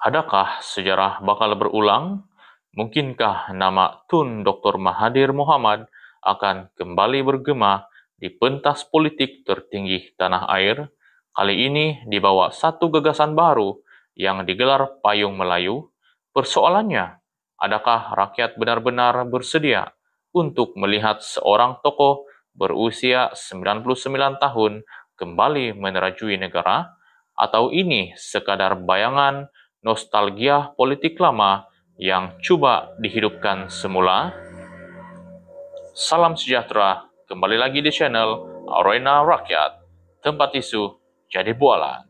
Adakah sejarah bakal berulang? Mungkinkah nama Tun Dr. Mahathir Mohamad akan kembali bergema di pentas politik tertinggi tanah air? Kali ini dibawa satu gagasan baru yang digelar Payung Melayu. Persoalannya, adakah rakyat benar-benar bersedia untuk melihat seorang tokoh berusia 99 tahun kembali menerajui negara? Atau ini sekadar bayangan nostalgia politik lama yang coba dihidupkan semula? Salam sejahtera, kembali lagi di channel Arena Rakyat, tempat isu jadi bualan.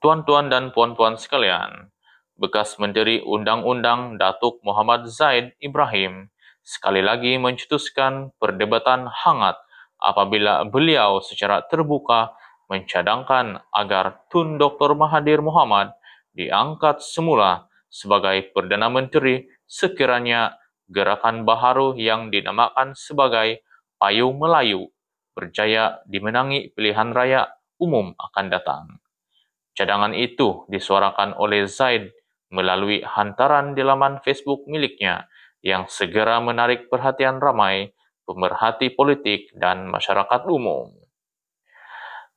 Tuan-tuan dan puan-puan sekalian, bekas Menteri Undang-Undang Datuk Muhammad Zaid Ibrahim sekali lagi mencetuskan perdebatan hangat apabila beliau secara terbuka mencadangkan agar Tun Dr. Mahathir Mohamad diangkat semula sebagai Perdana Menteri sekiranya gerakan baharu yang dinamakan sebagai Payung Melayu berjaya dimenangi pilihan raya umum akan datang. Cadangan itu disuarakan oleh Zaid melalui hantaran di laman Facebook miliknya yang segera menarik perhatian ramai pemerhati politik dan masyarakat umum.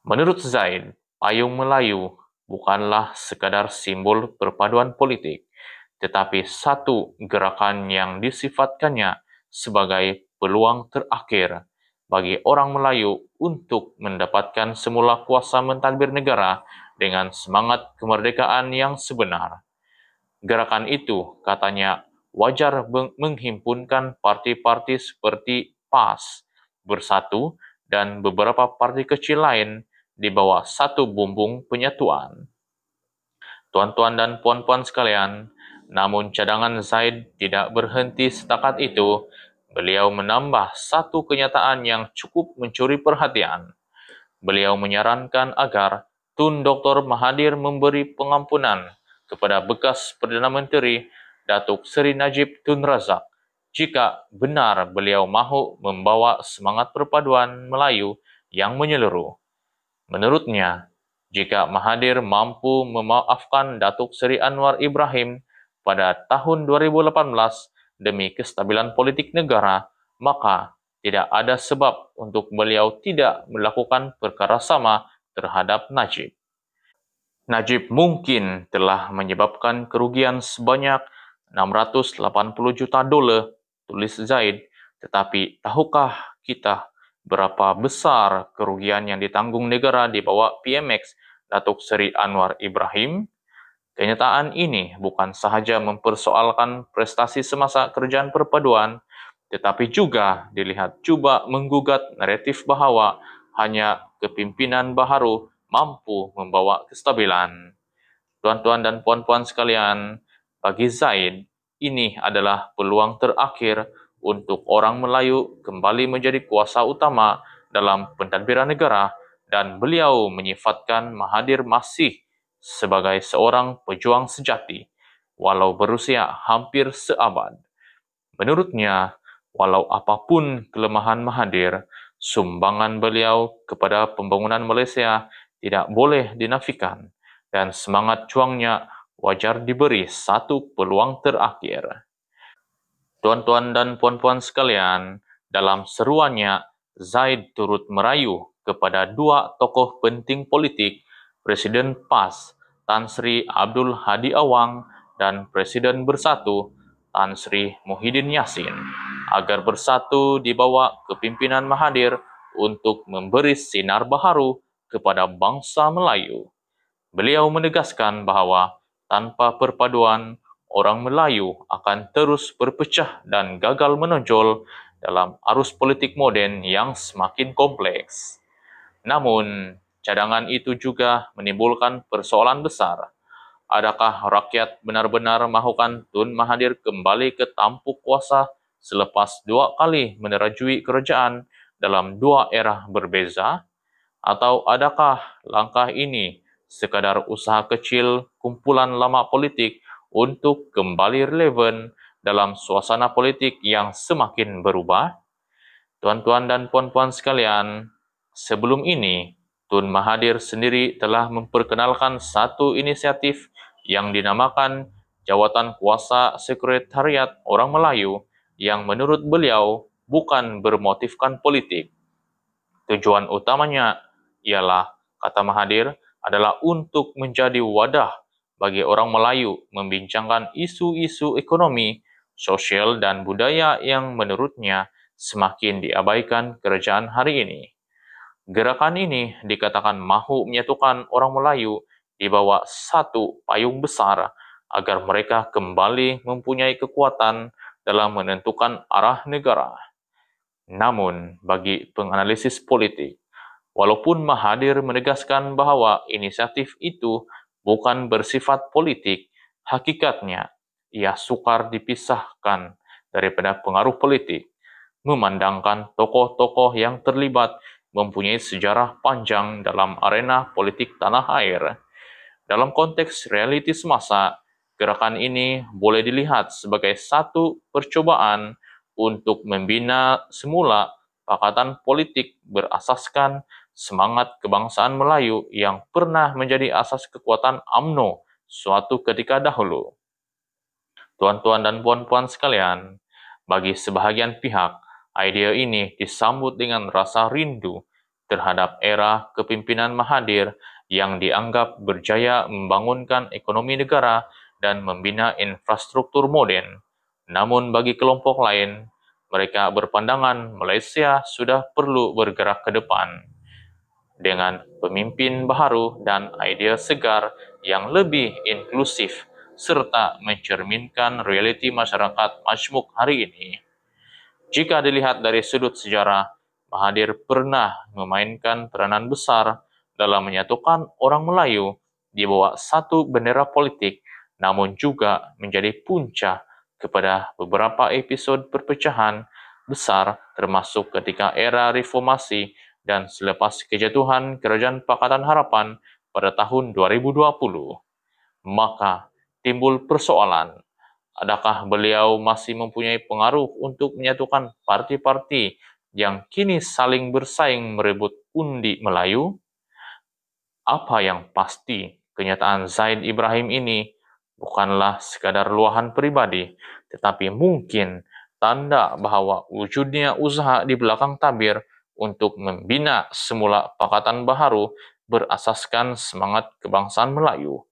Menurut Zaid, Payung Melayu bukanlah sekadar simbol perpaduan politik, tetapi satu gerakan yang disifatkannya sebagai peluang terakhir bagi orang Melayu untuk mendapatkan semula kuasa mentadbir negara dengan semangat kemerdekaan yang sebenar. Gerakan itu, katanya, wajar menghimpunkan parti-parti seperti PAS, Bersatu, dan beberapa parti kecil lain di bawah satu bumbung penyatuan. Tuan-tuan dan puan-puan sekalian, namun cadangan Zaid tidak berhenti setakat itu. Beliau menambah satu kenyataan yang cukup mencuri perhatian. Beliau menyarankan agar Tun Dr. Mahathir memberi pengampunan kepada bekas Perdana Menteri Datuk Seri Najib Tun Razak jika benar beliau mahu membawa semangat perpaduan Melayu yang menyeluruh. Menurutnya, jika Mahathir mampu memaafkan Datuk Seri Anwar Ibrahim pada tahun 2018 demi kestabilan politik negara, maka tidak ada sebab untuk beliau tidak melakukan perkara sama terhadap Najib. Najib mungkin telah menyebabkan kerugian sebanyak 680 juta dolar, tulis Zaid, tetapi tahukah kita berapa besar kerugian yang ditanggung negara di bawah PMX Datuk Seri Anwar Ibrahim? Kenyataan ini bukan sahaja mempersoalkan prestasi semasa kerajaan perpaduan, tetapi juga dilihat cuba menggugat naratif bahawa hanya kepimpinan baharu mampu membawa kestabilan. Tuan-tuan dan puan-puan sekalian, bagi Zaid, ini adalah peluang terakhir untuk orang Melayu kembali menjadi kuasa utama dalam pentadbiran negara dan beliau menyifatkan Mahathir masih sebagai seorang pejuang sejati, walau berusia hampir seabad. Menurutnya, walau apapun kelemahan Mahathir, sumbangan beliau kepada pembangunan Malaysia tidak boleh dinafikan dan semangat juangnya wajar diberi satu peluang terakhir. Tuan-tuan dan puan-puan sekalian, dalam seruannya, Zaid turut merayu kepada dua tokoh penting politik, Presiden PAS, Tan Sri Abdul Hadi Awang, dan Presiden Bersatu, Tan Sri Muhyiddin Yassin, agar bersatu di bawah kepimpinan Mahathir untuk memberi sinar baharu kepada bangsa Melayu. Beliau menegaskan bahawa tanpa perpaduan, orang Melayu akan terus berpecah dan gagal menonjol dalam arus politik moden yang semakin kompleks. Namun, cadangan itu juga menimbulkan persoalan besar. Adakah rakyat benar-benar mahukan Tun Mahathir kembali ke tampuk kuasa selepas 2 kali menerajui kerajaan dalam 2 era berbeza? Atau adakah langkah ini sekadar usaha kecil kumpulan lama politik untuk kembali relevan dalam suasana politik yang semakin berubah? Tuan-tuan dan puan-puan sekalian, sebelum ini, Tun Mahathir sendiri telah memperkenalkan satu inisiatif yang dinamakan Jawatan Kuasa Sekretariat Orang Melayu yang menurut beliau bukan bermotifkan politik. Tujuan utamanya ialah, kata Mahathir, adalah untuk menjadi wadah bagi orang Melayu membincangkan isu-isu ekonomi, sosial, dan budaya yang menurutnya semakin diabaikan kerajaan hari ini. Gerakan ini dikatakan mahu menyatukan orang Melayu di bawah satu payung besar agar mereka kembali mempunyai kekuatan dalam menentukan arah negara. Namun, bagi penganalisis politik, walaupun Mahathir menegaskan bahwa inisiatif itu bukan bersifat politik, hakikatnya ia sukar dipisahkan daripada pengaruh politik, memandangkan tokoh-tokoh yang terlibat mempunyai sejarah panjang dalam arena politik tanah air. Dalam konteks realiti semasa, gerakan ini boleh dilihat sebagai satu percobaan untuk membina semula pakatan politik berasaskan semangat kebangsaan Melayu yang pernah menjadi asas kekuatan UMNO suatu ketika dahulu. Tuan-tuan dan puan-puan sekalian, bagi sebahagian pihak, idea ini disambut dengan rasa rindu terhadap era kepimpinan Mahathir yang dianggap berjaya membangunkan ekonomi negara dan membina infrastruktur modern. Namun bagi kelompok lain, mereka berpandangan Malaysia sudah perlu bergerak ke depan dengan pemimpin baru dan idea segar yang lebih inklusif serta mencerminkan realiti masyarakat majmuk hari ini. Jika dilihat dari sudut sejarah, Mahathir pernah memainkan peranan besar dalam menyatukan orang Melayu di bawah satu bendera politik, namun juga menjadi punca kepada beberapa episod perpecahan besar termasuk ketika era reformasi dan selepas kejatuhan Kerajaan Pakatan Harapan pada tahun 2020. Maka timbul persoalan, adakah beliau masih mempunyai pengaruh untuk menyatukan parti-parti yang kini saling bersaing merebut undi Melayu? Apa yang pasti, kenyataan Zaid Ibrahim ini bukanlah sekadar luahan pribadi, tetapi mungkin tanda bahwa wujudnya usaha di belakang tabir untuk membina semula pakatan baharu berasaskan semangat kebangsaan Melayu.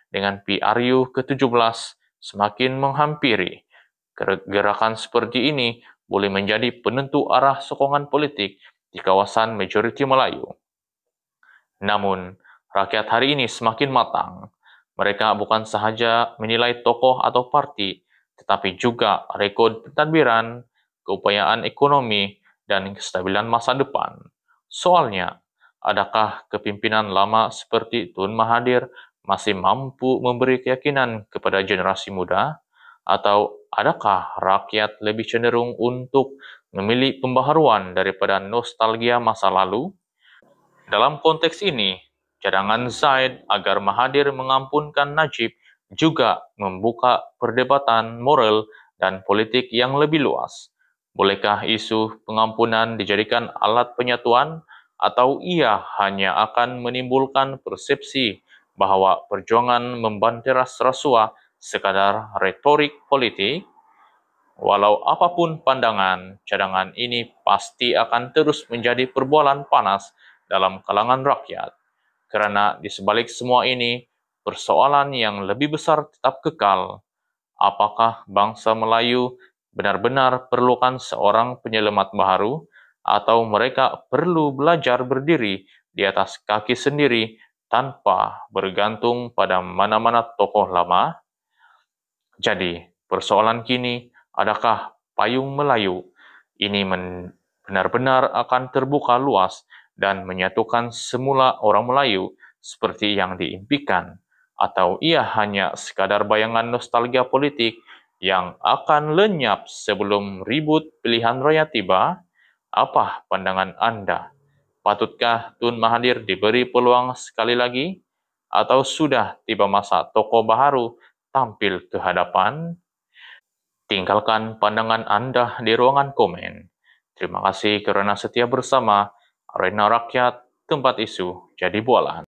Dengan PRU ke-17 semakin menghampiri, gerakan seperti ini boleh menjadi penentu arah sokongan politik di kawasan majoriti Melayu. Namun, rakyat hari ini semakin matang. Mereka bukan sahaja menilai tokoh atau parti, tetapi juga rekod pentadbiran, keupayaan ekonomi, dan kestabilan masa depan. Soalnya, adakah kepimpinan lama seperti Tun Mahathir masih mampu memberi keyakinan kepada generasi muda? Atau adakah rakyat lebih cenderung untuk memilih pembaharuan daripada nostalgia masa lalu? Dalam konteks ini, cadangan Zaid agar Mahathir mengampunkan Najib juga membuka perdebatan moral dan politik yang lebih luas. Bolehkah isu pengampunan dijadikan alat penyatuan, atau ia hanya akan menimbulkan persepsi bahwa perjuangan membanteras rasuah sekadar retorik politik? Walau apapun pandangan, cadangan ini pasti akan terus menjadi perbualan panas dalam kalangan rakyat. Karena di sebalik semua ini, persoalan yang lebih besar tetap kekal. Apakah bangsa Melayu benar-benar perlukan seorang penyelamat baharu, atau mereka perlu belajar berdiri di atas kaki sendiri tanpa bergantung pada mana-mana tokoh lama? Jadi, persoalan kini, adakah payung Melayu ini benar-benar akan terbuka luas dan menyatukan semula orang Melayu seperti yang diimpikan, atau ia hanya sekadar bayangan nostalgia politik yang akan lenyap sebelum ribut pilihan raya tiba? Apa pandangan Anda? Patutkah Tun Mahathir diberi peluang sekali lagi? Atau sudah tiba masa tokoh baharu tampil ke hadapan? Tinggalkan pandangan Anda di ruangan komen. Terima kasih kerana setia bersama Arena Rakyat tempat isu jadi bualan.